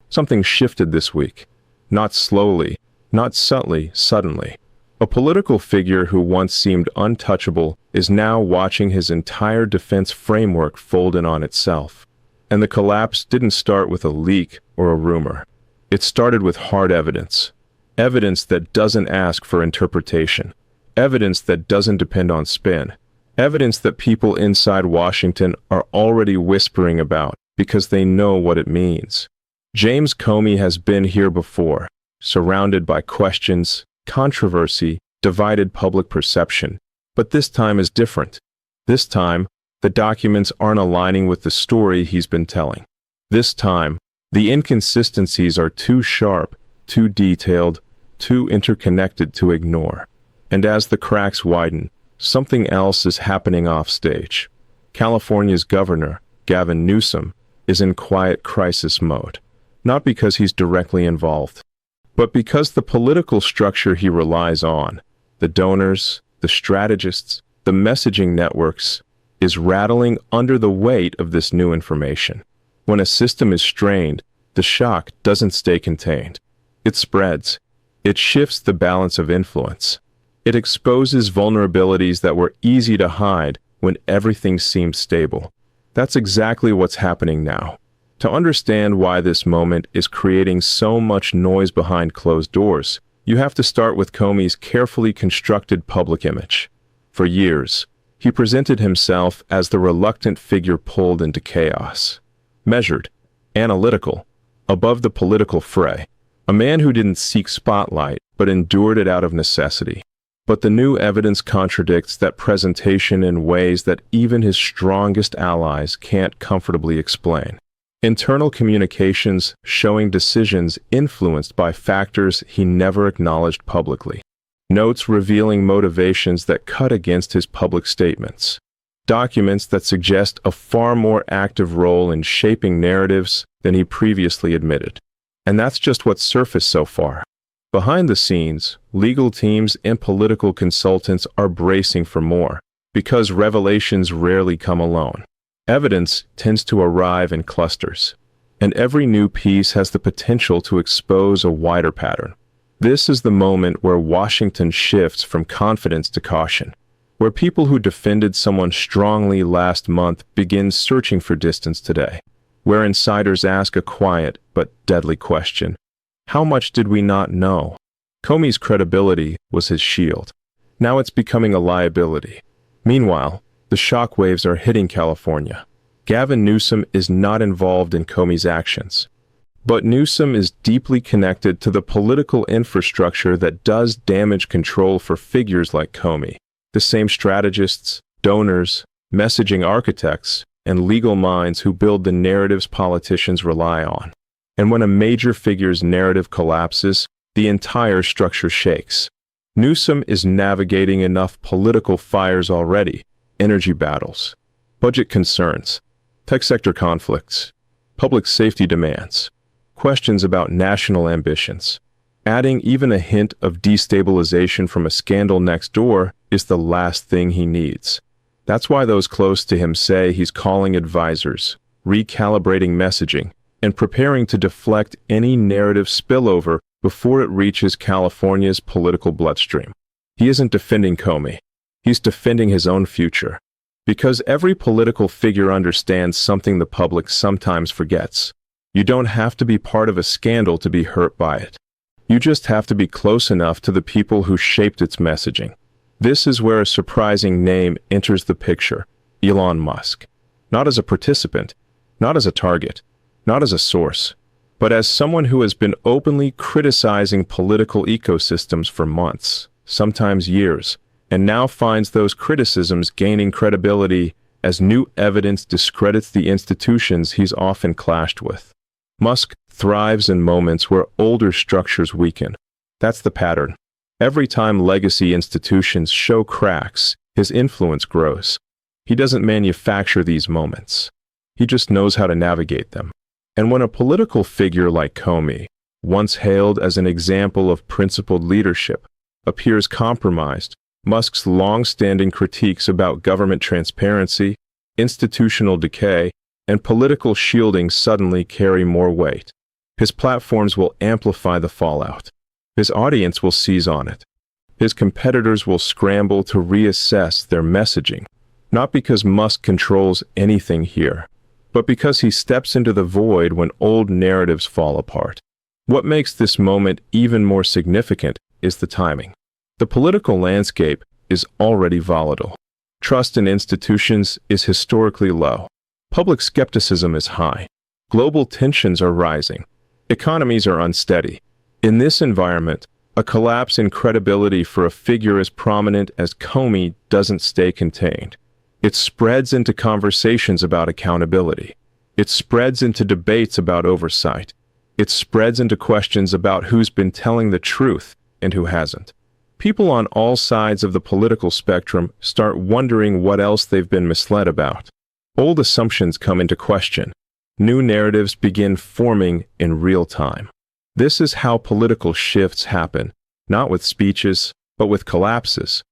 Something shifted this week. Not slowly, not subtly, suddenly. A political figure who once seemed untouchable is now watching his entire defense framework fold in on itself. And the collapse didn't start with a leak or a rumor. It started with hard evidence. Evidence that doesn't ask for interpretation. Evidence that doesn't depend on spin. Evidence that people inside Washington are already whispering about because they know what it means. James Comey has been here before, surrounded by questions, controversy, divided public perception. But this time is different. This time, the documents aren't aligning with the story he's been telling. This time, the inconsistencies are too sharp, too detailed, too interconnected to ignore. And as the cracks widen, something else is happening offstage. California's Governor, Gavin Newsom, is in quiet crisis mode. Not because he's directly involved, but because the political structure he relies on, the donors, the strategists, the messaging networks, is rattling under the weight of this new information. When a system is strained, the shock doesn't stay contained. It spreads. It shifts the balance of influence. It exposes vulnerabilities that were easy to hide when everything seemed stable. That's exactly what's happening now. To understand why this moment is creating so much noise behind closed doors, you have to start with Comey's carefully constructed public image. For years, he presented himself as the reluctant figure pulled into chaos. Measured, analytical, above the political fray. A man who didn't seek spotlight, but endured it out of necessity. But the new evidence contradicts that presentation in ways that even his strongest allies can't comfortably explain. Internal communications showing decisions influenced by factors he never acknowledged publicly. Notes revealing motivations that cut against his public statements. Documents that suggest a far more active role in shaping narratives than he previously admitted. And that's just what's surfaced so far. Behind the scenes, legal teams and political consultants are bracing for more, because revelations rarely come alone. Evidence tends to arrive in clusters, and every new piece has the potential to expose a wider pattern. This is the moment where Washington shifts from confidence to caution, where people who defended someone strongly last month begin searching for distance today, where insiders ask a quiet but deadly question. How much did we not know? Comey's credibility was his shield. Now it's becoming a liability. Meanwhile, the shockwaves are hitting California. Gavin Newsom is not involved in Comey's actions. But Newsom is deeply connected to the political infrastructure that does damage control for figures like Comey. The same strategists, donors, messaging architects, and legal minds who build the narratives politicians rely on. And when a major figure's narrative collapses, the entire structure shakes. Newsom is navigating enough political fires already: energy battles, budget concerns, tech sector conflicts, public safety demands, questions about national ambitions. Adding even a hint of destabilization from a scandal next door is the last thing he needs. That's why those close to him say he's calling advisors, recalibrating messaging, and preparing to deflect any narrative spillover before it reaches California's political bloodstream. He isn't defending Comey. He's defending his own future. Because every political figure understands something the public sometimes forgets. You don't have to be part of a scandal to be hurt by it. You just have to be close enough to the people who shaped its messaging. This is where a surprising name enters the picture: Elon Musk. Not as a participant, not as a target, not as a source, but as someone who has been openly criticizing political ecosystems for months, sometimes years, and now finds those criticisms gaining credibility as new evidence discredits the institutions he's often clashed with. Musk thrives in moments where older structures weaken. That's the pattern. Every time legacy institutions show cracks, his influence grows. He doesn't manufacture these moments. He just knows how to navigate them. And when a political figure like Comey, once hailed as an example of principled leadership, appears compromised, Musk's long-standing critiques about government transparency, institutional decay, and political shielding suddenly carry more weight. His platforms will amplify the fallout. His audience will seize on it. His competitors will scramble to reassess their messaging, not because Musk controls anything here, but because he steps into the void when old narratives fall apart. What makes this moment even more significant is the timing. The political landscape is already volatile. Trust in institutions is historically low. Public skepticism is high. Global tensions are rising. Economies are unsteady. In this environment, a collapse in credibility for a figure as prominent as Comey doesn't stay contained. It spreads into conversations about accountability. It spreads into debates about oversight. It spreads into questions about who's been telling the truth and who hasn't. People on all sides of the political spectrum start wondering what else they've been misled about. Old assumptions come into question. New narratives begin forming in real time. This is how political shifts happen, not with speeches, but with collapses.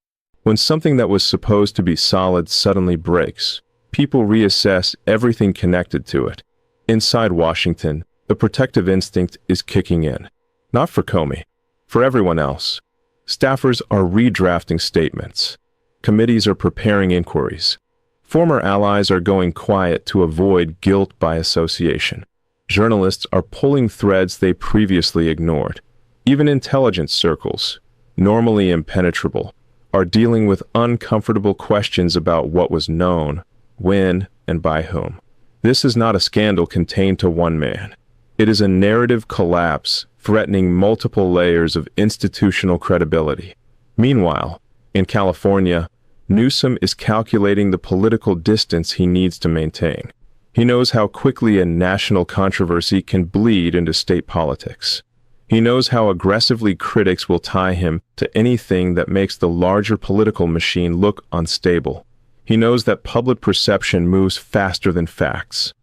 When something that was supposed to be solid suddenly breaks, people reassess everything connected to it. Inside Washington, the protective instinct is kicking in. Not for Comey, for everyone else. Staffers are redrafting statements. Committees are preparing inquiries. Former allies are going quiet to avoid guilt by association. Journalists are pulling threads they previously ignored. Even intelligence circles, normally impenetrable, are dealing with uncomfortable questions about what was known, when, and by whom. This is not a scandal contained to one man. It is a narrative collapse threatening multiple layers of institutional credibility. Meanwhile, in California, Newsom is calculating the political distance he needs to maintain. He knows how quickly a national controversy can bleed into state politics. He knows how aggressively critics will tie him to anything that makes the larger political machine look unstable. He knows that public perception moves faster than facts.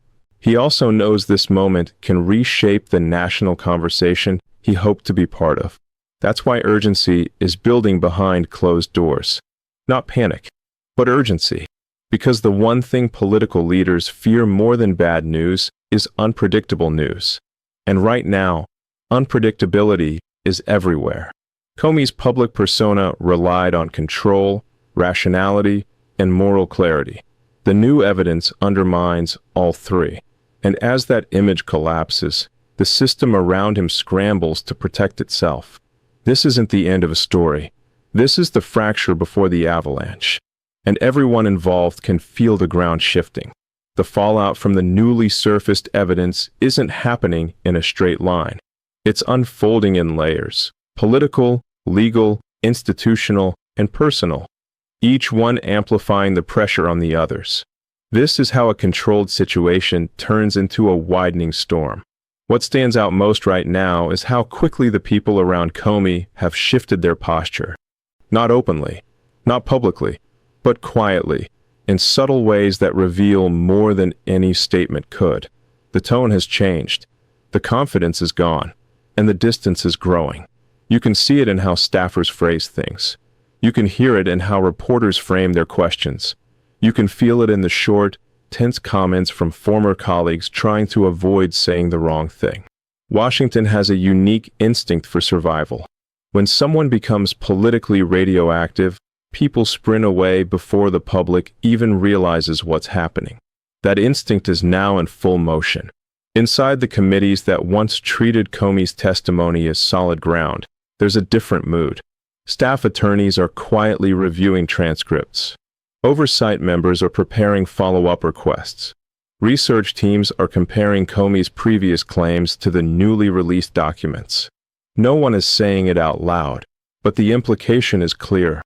He also knows this moment can reshape the national conversation he hoped to be part of. That's why urgency is building behind closed doors. Not panic, but urgency. Because the one thing political leaders fear more than bad news is unpredictable news. And right now, unpredictability is everywhere. Comey's public persona relied on control, rationality, and moral clarity. The new evidence undermines all three. And as that image collapses, the system around him scrambles to protect itself. This isn't the end of a story. This is the fracture before the avalanche. And everyone involved can feel the ground shifting. The fallout from the newly surfaced evidence isn't happening in a straight line. It's unfolding in layers: political, legal, institutional, and personal, each one amplifying the pressure on the others. This is how a controlled situation turns into a widening storm. What stands out most right now is how quickly the people around Comey have shifted their posture. Not openly, not publicly, but quietly, in subtle ways that reveal more than any statement could. The tone has changed, the confidence is gone, and the distance is growing. You can see it in how staffers phrase things. You can hear it in how reporters frame their questions. You can feel it in the short, tense comments from former colleagues trying to avoid saying the wrong thing. Washington has a unique instinct for survival. When someone becomes politically radioactive, people sprint away before the public even realizes what's happening. That instinct is now in full motion. Inside the committees that once treated Comey's testimony as solid ground, there's a different mood. Staff attorneys are quietly reviewing transcripts. Oversight members are preparing follow-up requests. Research teams are comparing Comey's previous claims to the newly released documents. No one is saying it out loud, but the implication is clear.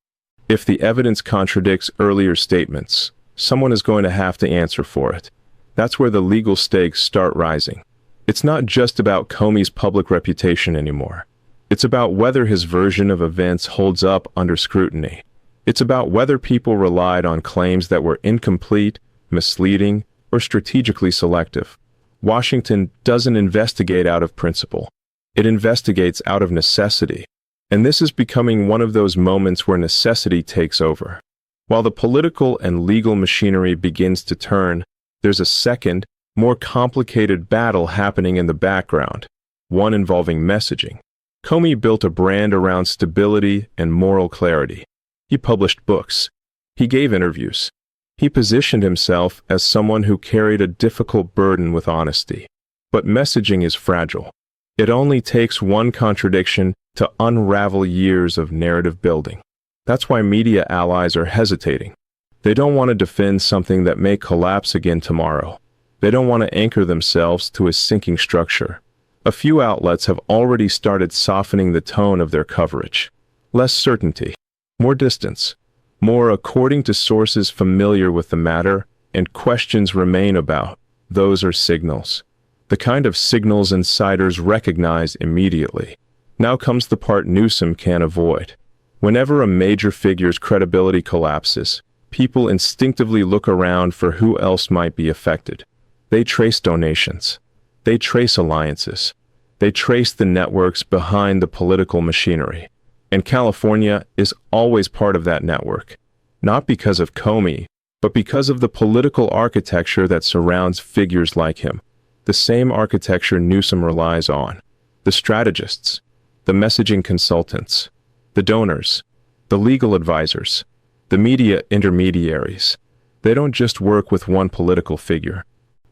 If the evidence contradicts earlier statements, someone is going to have to answer for it. That's where the legal stakes start rising. It's not just about Comey's public reputation anymore. It's about whether his version of events holds up under scrutiny. It's about whether people relied on claims that were incomplete, misleading, or strategically selective. Washington doesn't investigate out of principle. It investigates out of necessity. And this is becoming one of those moments where necessity takes over. While the political and legal machinery begins to turn, there's a second, more complicated battle happening in the background. one involving messaging. Comey built a brand around stability and moral clarity. He published books. He gave interviews. He positioned himself as someone who carried a difficult burden with honesty. But messaging is fragile. It only takes one contradiction to unravel years of narrative building. That's why media allies are hesitating. They don't want to defend something that may collapse again tomorrow. They don't want to anchor themselves to a sinking structure. A few outlets have already started softening the tone of their coverage. Less certainty, more distance, more according to sources familiar with the matter, and questions remain about. Those are signals. The kind of signals insiders recognize immediately. Now comes the part Newsom can't avoid. Whenever a major figure's credibility collapses, people instinctively look around for who else might be affected. They trace donations. They trace alliances. They trace the networks behind the political machinery. And California is always part of that network. Not because of Comey, but because of the political architecture that surrounds figures like him. The same architecture Newsom relies on. The strategists, the messaging consultants, the donors, the legal advisors, the media intermediaries. They don't just work with one political figure.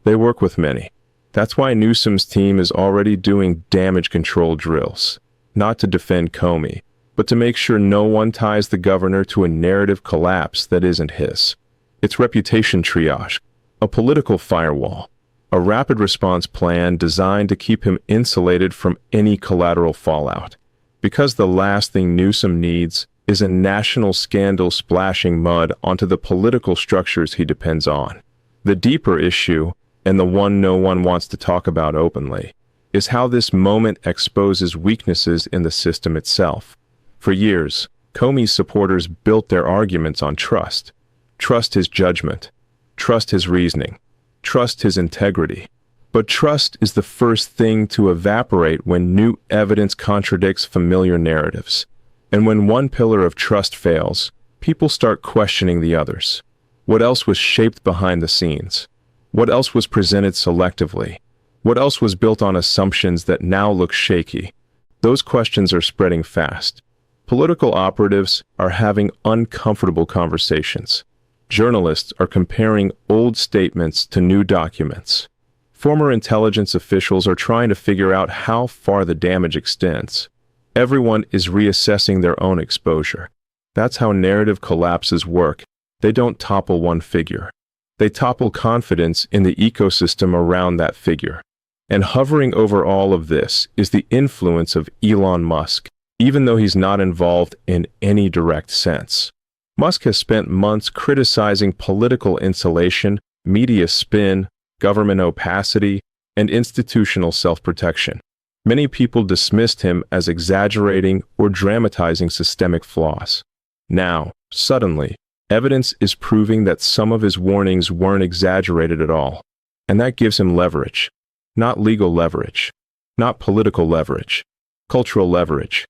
They work with many. That's why Newsom's team is already doing damage control drills, not to defend Comey, but to make sure no one ties the governor to a narrative collapse that isn't his. It's reputation triage, a political firewall, a rapid response plan designed to keep him insulated from any collateral fallout. Because the last thing Newsom needs is a national scandal splashing mud onto the political structures he depends on. The deeper issue, and the one no one wants to talk about openly, is how this moment exposes weaknesses in the system itself. For years, Comey's supporters built their arguments on trust. Trust his judgment. Trust his reasoning. Trust his integrity. But trust is the first thing to evaporate when new evidence contradicts familiar narratives. And when one pillar of trust fails, people start questioning the others. What else was shaped behind the scenes? What else was presented selectively? What else was built on assumptions that now look shaky? Those questions are spreading fast. Political operatives are having uncomfortable conversations. Journalists are comparing old statements to new documents. Former intelligence officials are trying to figure out how far the damage extends. Everyone is reassessing their own exposure. That's how narrative collapses work. They don't topple one figure. They topple confidence in the ecosystem around that figure. And hovering over all of this is the influence of Elon Musk, even though he's not involved in any direct sense. Musk has spent months criticizing political insulation, media spin, government opacity, and institutional self-protection. Many people dismissed him as exaggerating or dramatizing systemic flaws. Now, suddenly, evidence is proving that some of his warnings weren't exaggerated at all. And that gives him leverage. Not legal leverage. Not political leverage. Cultural leverage.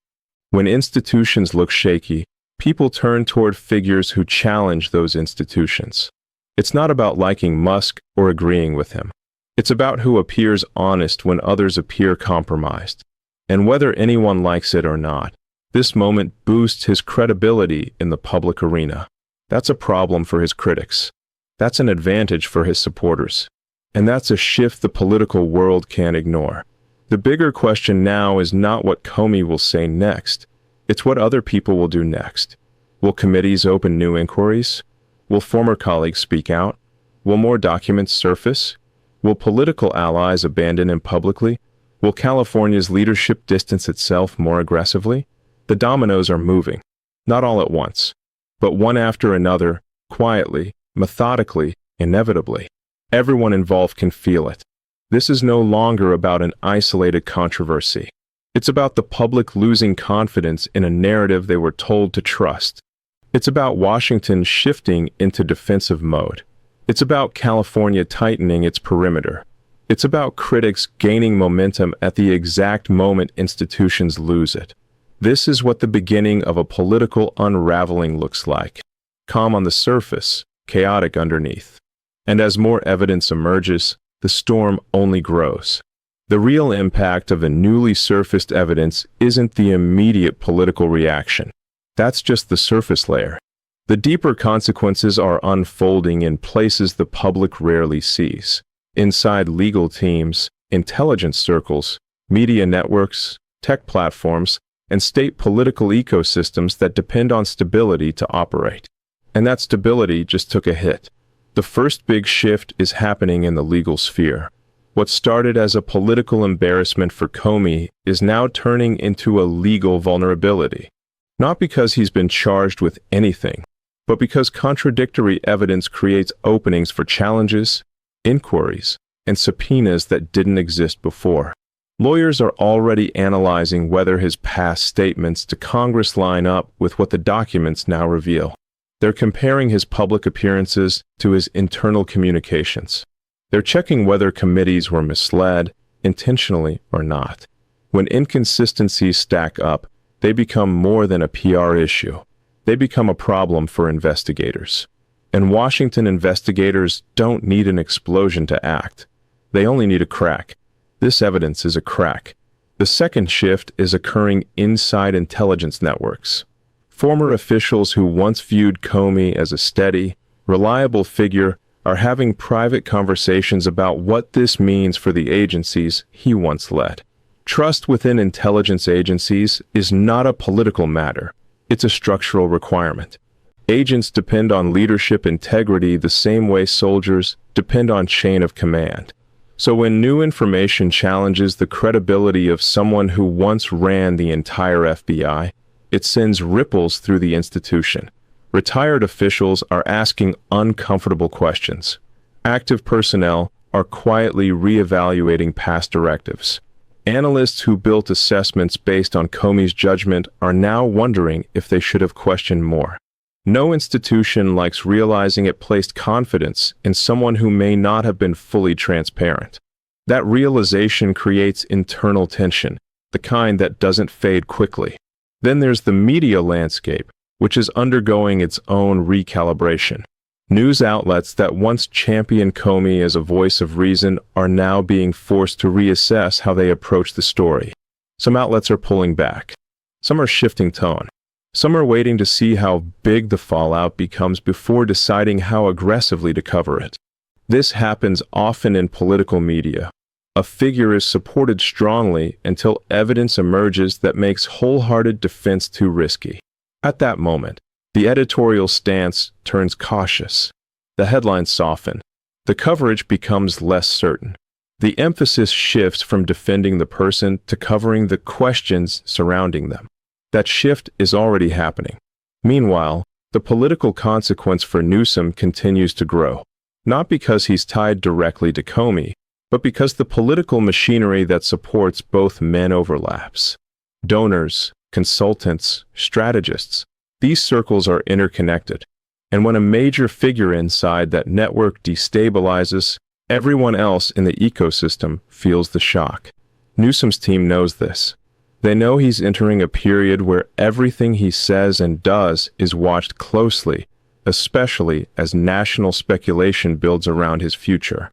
When institutions look shaky, people turn toward figures who challenge those institutions. It's not about liking Musk or agreeing with him. It's about who appears honest when others appear compromised. And whether anyone likes it or not, this moment boosts his credibility in the public arena. That's a problem for his critics. That's an advantage for his supporters. And that's a shift the political world can't ignore. The bigger question now is not what Comey will say next. It's what other people will do next. Will committees open new inquiries? Will former colleagues speak out? Will more documents surface? Will political allies abandon him publicly? Will California's leadership distance itself more aggressively? The dominoes are moving, not all at once, but one after another, quietly, methodically, inevitably. Everyone involved can feel it. This is no longer about an isolated controversy. It's about the public losing confidence in a narrative they were told to trust. It's about Washington shifting into defensive mode. It's about California tightening its perimeter. It's about critics gaining momentum at the exact moment institutions lose it. This is what the beginning of a political unraveling looks like. Calm on the surface, chaotic underneath. And as more evidence emerges, the storm only grows. The real impact of a newly surfaced evidence isn't the immediate political reaction. That's just the surface layer. The deeper consequences are unfolding in places the public rarely sees. Inside legal teams, intelligence circles, media networks, tech platforms, and state political ecosystems that depend on stability to operate. And that stability just took a hit. The first big shift is happening in the legal sphere. What started as a political embarrassment for Comey is now turning into a legal vulnerability. Not because he's been charged with anything, but because contradictory evidence creates openings for challenges, inquiries, and subpoenas that didn't exist before. Lawyers are already analyzing whether his past statements to Congress line up with what the documents now reveal. They're comparing his public appearances to his internal communications. They're checking whether committees were misled, intentionally or not. When inconsistencies stack up, they become more than a PR issue. They become a problem for investigators. And Washington investigators don't need an explosion to act. They only need a crack. This evidence is a crack. The second shift is occurring inside intelligence networks. Former officials who once viewed Comey as a steady, reliable figure are having private conversations about what this means for the agencies he once led. Trust within intelligence agencies is not a political matter. It's a structural requirement. Agents depend on leadership integrity the same way soldiers depend on chain of command. So when new information challenges the credibility of someone who once ran the entire FBI, it sends ripples through the institution. Retired officials are asking uncomfortable questions. Active personnel are quietly reevaluating past directives. Analysts who built assessments based on Comey's judgment are now wondering if they should have questioned more. No institution likes realizing it placed confidence in someone who may not have been fully transparent. That realization creates internal tension, the kind that doesn't fade quickly. Then there's the media landscape, which is undergoing its own recalibration. News outlets that once championed Comey as a voice of reason are now being forced to reassess how they approach the story. Some outlets are pulling back. Some are shifting tone. Some are waiting to see how big the fallout becomes before deciding how aggressively to cover it. This happens often in political media. A figure is supported strongly until evidence emerges that makes wholehearted defense too risky. At that moment, the editorial stance turns cautious. The headlines soften. The coverage becomes less certain. The emphasis shifts from defending the person to covering the questions surrounding them. That shift is already happening. Meanwhile, the political consequence for Newsom continues to grow, not because he's tied directly to Comey, but because the political machinery that supports both men overlaps. Donors, consultants, strategists, these circles are interconnected, and when a major figure inside that network destabilizes, everyone else in the ecosystem feels the shock. Newsom's team knows this. They know he's entering a period where everything he says and does is watched closely, especially as national speculation builds around his future.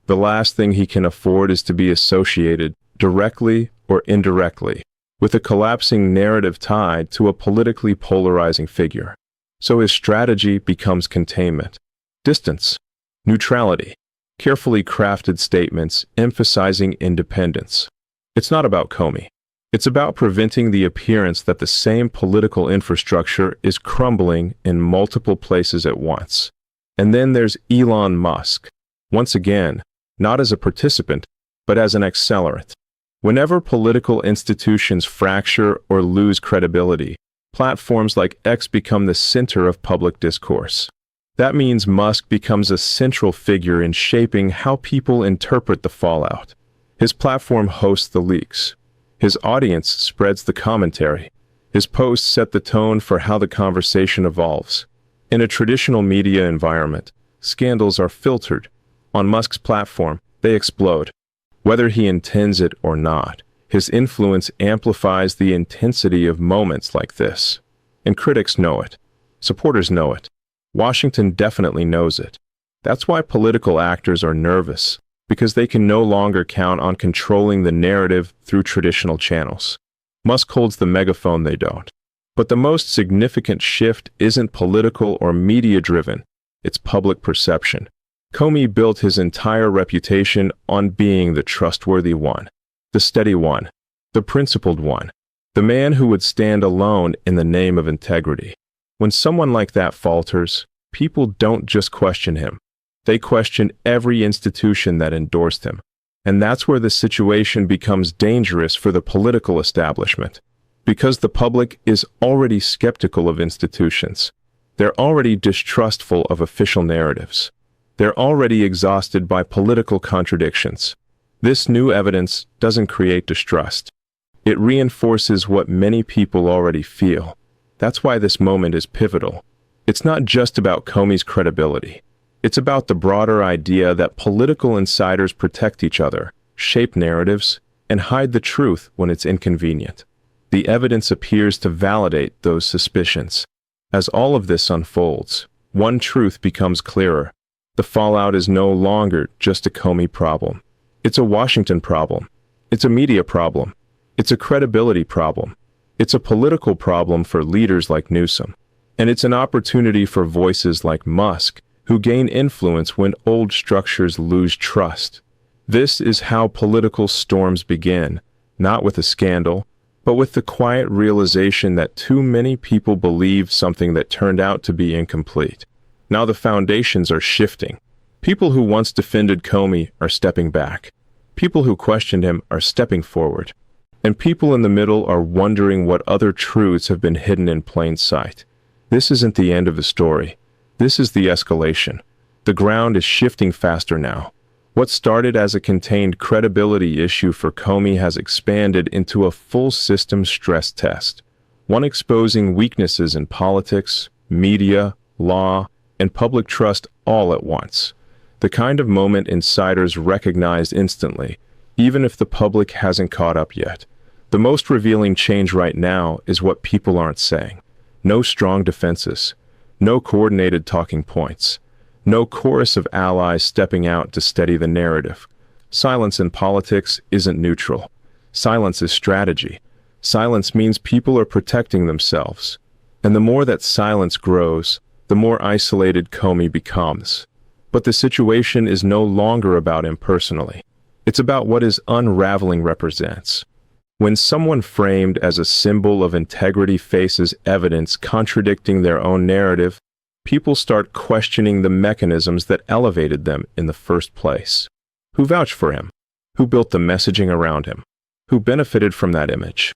The last thing he can afford is to be associated, directly or indirectly, with a collapsing narrative tied to a politically polarizing figure. So his strategy becomes containment, distance, neutrality, carefully crafted statements emphasizing independence. It's not about Comey. It's about preventing the appearance that the same political infrastructure is crumbling in multiple places at once. And then there's Elon Musk, once again, not as a participant, but as an accelerant. Whenever political institutions fracture or lose credibility, platforms like X become the center of public discourse. That means Musk becomes a central figure in shaping how people interpret the fallout. His platform hosts the leaks. His audience spreads the commentary. His posts set the tone for how the conversation evolves. In a traditional media environment, scandals are filtered. On Musk's platform, they explode. Whether he intends it or not, his influence amplifies the intensity of moments like this. And critics know it. Supporters know it. Washington definitely knows it. That's why political actors are nervous. because they can no longer count on controlling the narrative through traditional channels. Musk holds the megaphone, they don't. But the most significant shift isn't political or media-driven, it's public perception. Comey built his entire reputation on being the trustworthy one, the steady one, the principled one, the man who would stand alone in the name of integrity. When someone like that falters, people don't just question him. They question every institution that endorsed him. And that's where the situation becomes dangerous for the political establishment. Because the public is already skeptical of institutions. They're already distrustful of official narratives. They're already exhausted by political contradictions. This new evidence doesn't create distrust. It reinforces what many people already feel. That's why this moment is pivotal. It's not just about Comey's credibility. It's about the broader idea that political insiders protect each other, shape narratives, and hide the truth when it's inconvenient. The evidence appears to validate those suspicions. As all of this unfolds, one truth becomes clearer. The fallout is no longer just a Comey problem. It's a Washington problem. It's a media problem. It's a credibility problem. It's a political problem for leaders like Newsom. And it's an opportunity for voices like Musk, who gain influence when old structures lose trust. This is how political storms begin, not with a scandal, but with the quiet realization that too many people believed something that turned out to be incomplete. Now the foundations are shifting. People who once defended Comey are stepping back. People who questioned him are stepping forward. And people in the middle are wondering what other truths have been hidden in plain sight. This isn't the end of the story. This is the escalation. The ground is shifting faster now. What started as a contained credibility issue for Comey has expanded into a full system stress test, one exposing weaknesses in politics, media, law, and public trust all at once. The kind of moment insiders recognize instantly, even if the public hasn't caught up yet. The most revealing change right now is what people aren't saying. No strong defenses. No coordinated talking points. No chorus of allies stepping out to steady the narrative. Silence in politics isn't neutral. Silence is strategy. Silence means people are protecting themselves. And the more that silence grows, the more isolated Comey becomes. But the situation is no longer about him personally. It's about what his unraveling represents. When someone framed as a symbol of integrity faces evidence contradicting their own narrative, people start questioning the mechanisms that elevated them in the first place. Who vouched for him? Who built the messaging around him? Who benefited from that image?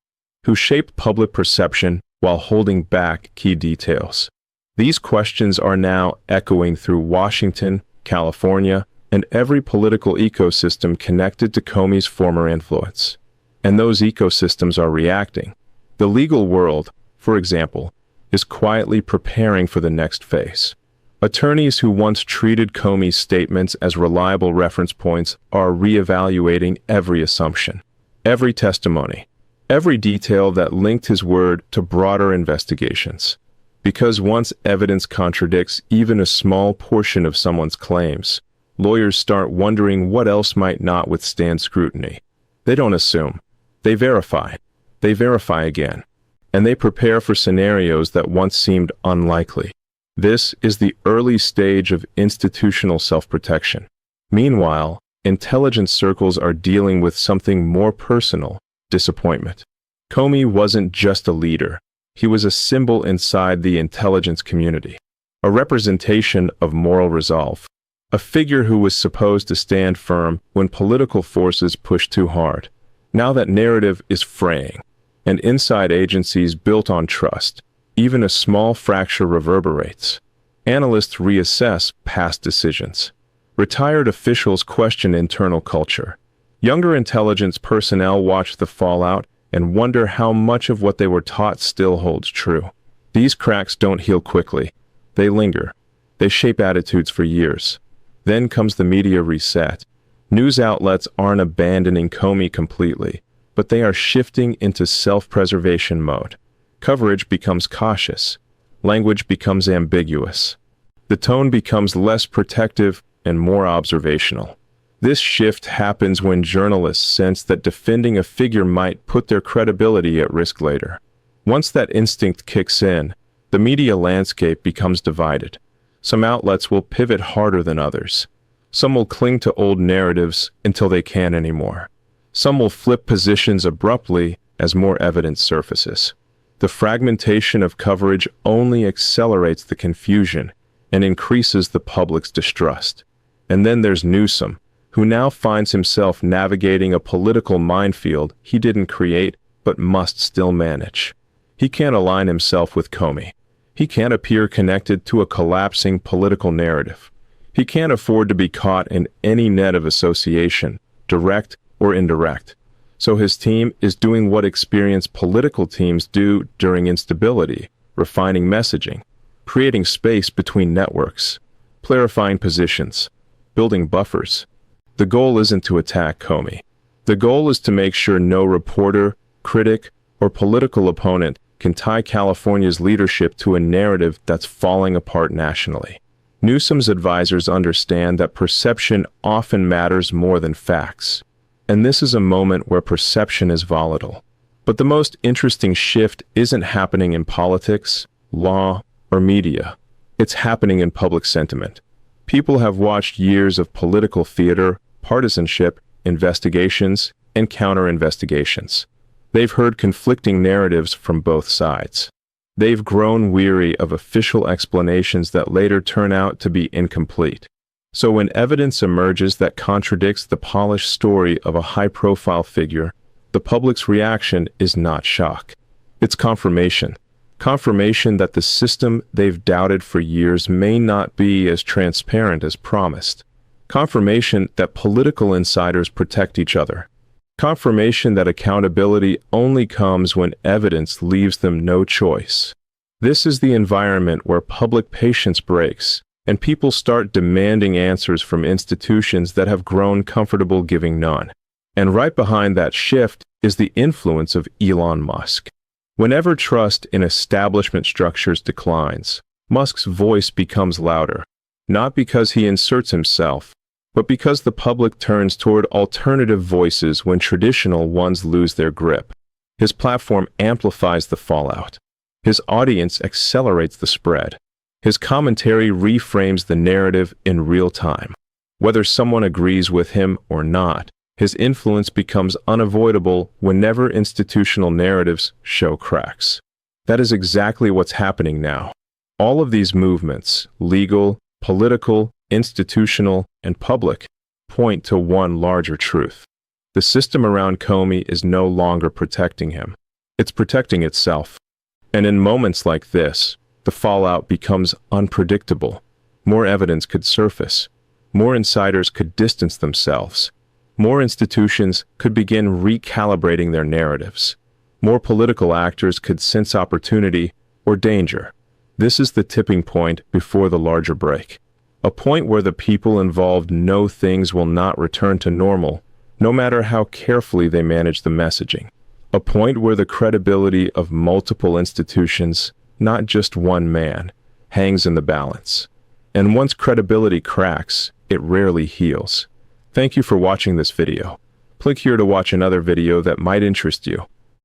Who shaped public perception while holding back key details? These questions are now echoing through Washington, California, and every political ecosystem connected to Comey's former influence. And those ecosystems are reacting. The legal world, for example, is quietly preparing for the next phase. Attorneys who once treated Comey's statements as reliable reference points are reevaluating every assumption, every testimony, every detail that linked his word to broader investigations. Because once evidence contradicts even a small portion of someone's claims, lawyers start wondering what else might not withstand scrutiny. They don't assume. They verify. They verify again. And they prepare for scenarios that once seemed unlikely. This is the early stage of institutional self-protection. Meanwhile, intelligence circles are dealing with something more personal: disappointment. Comey wasn't just a leader. He was a symbol inside the intelligence community, a representation of moral resolve, a figure who was supposed to stand firm when political forces pushed too hard. Now that narrative is fraying, and inside agencies built on trust, even a small fracture reverberates. Analysts reassess past decisions. Retired officials question internal culture. Younger intelligence personnel watch the fallout and wonder how much of what they were taught still holds true. These cracks don't heal quickly. They linger. They shape attitudes for years. Then comes the media reset. News outlets aren't abandoning Comey completely, but they are shifting into self-preservation mode. Coverage becomes cautious. Language becomes ambiguous. The tone becomes less protective and more observational. This shift happens when journalists sense that defending a figure might put their credibility at risk later. Once that instinct kicks in, the media landscape becomes divided. Some outlets will pivot harder than others. Some will cling to old narratives until they can't anymore. Some will flip positions abruptly as more evidence surfaces. The fragmentation of coverage only accelerates the confusion and increases the public's distrust. And then there's Newsom, who now finds himself navigating a political minefield he didn't create but must still manage. He can't align himself with Comey. He can't appear connected to a collapsing political narrative. He can't afford to be caught in any net of association, direct or indirect. So his team is doing what experienced political teams do during instability, refining messaging, creating space between networks, clarifying positions, building buffers. The goal isn't to attack Comey. The goal is to make sure no reporter, critic, or political opponent can tie California's leadership to a narrative that's falling apart nationally. Newsom's advisors understand that perception often matters more than facts. And this is a moment where perception is volatile. But the most interesting shift isn't happening in politics, law, or media. It's happening in public sentiment. People have watched years of political theater, partisanship, investigations, and counter-investigations. They've heard conflicting narratives from both sides. They've grown weary of official explanations that later turn out to be incomplete. So when evidence emerges that contradicts the polished story of a high-profile figure, the public's reaction is not shock. It's confirmation. Confirmation that the system they've doubted for years may not be as transparent as promised. Confirmation that political insiders protect each other. Confirmation that accountability only comes when evidence leaves them no choice. This is the environment where public patience breaks, and people start demanding answers from institutions that have grown comfortable giving none. And right behind that shift is the influence of Elon Musk. Whenever trust in establishment structures declines, Musk's voice becomes louder, not because he inserts himself, but because the public turns toward alternative voices when traditional ones lose their grip. His platform amplifies the fallout. His audience accelerates the spread. His commentary reframes the narrative in real time. Whether someone agrees with him or not, his influence becomes unavoidable whenever institutional narratives show cracks. That is exactly what's happening now. All of these movements, legal, political, institutional, and public, point to one larger truth. The system around Comey is no longer protecting him. It's protecting itself. And in moments like this, the fallout becomes unpredictable. More evidence could surface. More insiders could distance themselves. More institutions could begin recalibrating their narratives. More political actors could sense opportunity or danger. This is the tipping point before the larger break. A point where the people involved know things will not return to normal, no matter how carefully they manage the messaging. A point where the credibility of multiple institutions, not just one man, hangs in the balance. And once credibility cracks, it rarely heals. Thank you for watching this video. Click here to watch another video that might interest you.